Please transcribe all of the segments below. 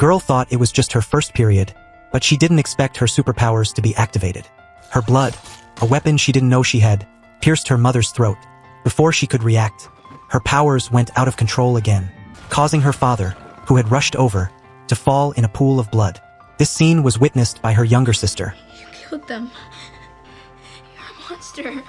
girl thought it was just her first period, but she didn't expect her superpowers to be activated. Her blood, a weapon she didn't know she had, pierced her mother's throat. Before she could react, her powers went out of control again, causing her father, who had rushed over, to fall in a pool of blood. This scene was witnessed by her younger sister. You killed them. You're a monster.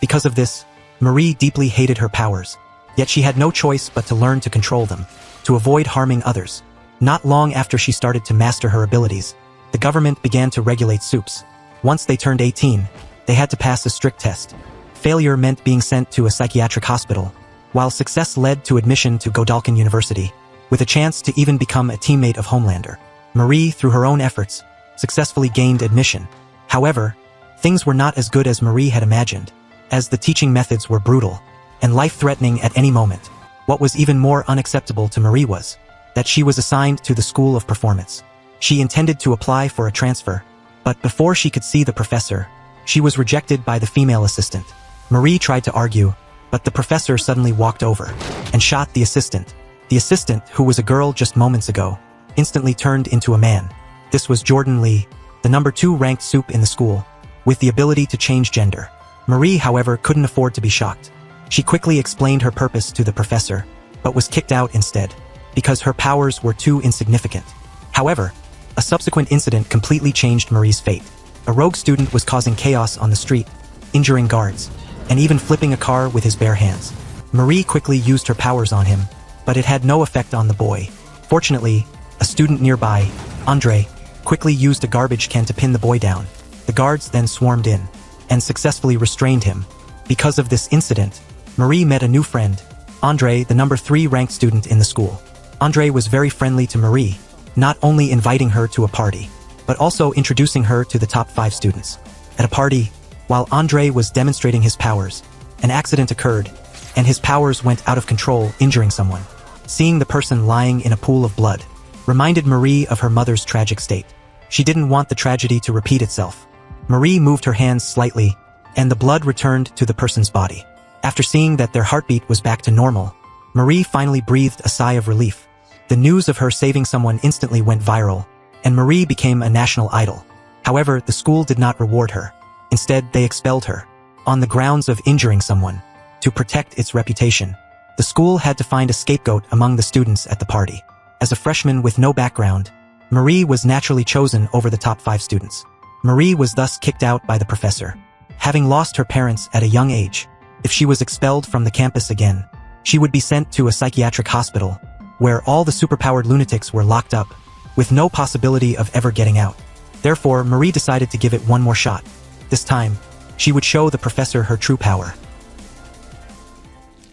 Because of this, Marie deeply hated her powers, yet she had no choice but to learn to control them, to avoid harming others. Not long after she started to master her abilities, the government began to regulate soups. Once they turned 18, they had to pass a strict test. Failure meant being sent to a psychiatric hospital, while success led to admission to Godalkin University, with a chance to even become a teammate of Homelander. Marie, through her own efforts, successfully gained admission. However, things were not as good as Marie had imagined, as the teaching methods were brutal and life-threatening at any moment. What was even more unacceptable to Marie was that she was assigned to the School of Performance. She intended to apply for a transfer, but before she could see the professor, she was rejected by the female assistant. Marie tried to argue, but the professor suddenly walked over and shot the assistant. The assistant, who was a girl just moments ago, instantly turned into a man. This was Jordan Lee, the number 2 ranked soup in the school, with the ability to change gender. Marie, however, couldn't afford to be shocked. She quickly explained her purpose to the professor, but was kicked out instead, because her powers were too insignificant. However, a subsequent incident completely changed Marie's fate. A rogue student was causing chaos on the street, injuring guards, and even flipping a car with his bare hands. Marie quickly used her powers on him, but it had no effect on the boy. Fortunately, a student nearby, Andre, quickly used a garbage can to pin the boy down. The guards then swarmed in and successfully restrained him. Because of this incident, Marie met a new friend, Andre, the number 3 ranked student in the school. Andre was very friendly to Marie, not only inviting her to a party, but also introducing her to the top 5 students. At a party, while Andre was demonstrating his powers, an accident occurred, and his powers went out of control, injuring someone. Seeing the person lying in a pool of blood reminded Marie of her mother's tragic state. She didn't want the tragedy to repeat itself. Marie moved her hands slightly, and the blood returned to the person's body. After seeing that their heartbeat was back to normal, Marie finally breathed a sigh of relief. The news of her saving someone instantly went viral, and Marie became a national idol. However, the school did not reward her. Instead, they expelled her, on the grounds of injuring someone. To protect its reputation, the school had to find a scapegoat among the students at the party. As a freshman with no background, Marie was naturally chosen over the top 5 students. Marie was thus kicked out by the professor. Having lost her parents at a young age, if she was expelled from the campus again, she would be sent to a psychiatric hospital, where all the superpowered lunatics were locked up, with no possibility of ever getting out. Therefore, Marie decided to give it one more shot. This time, she would show the professor her true power.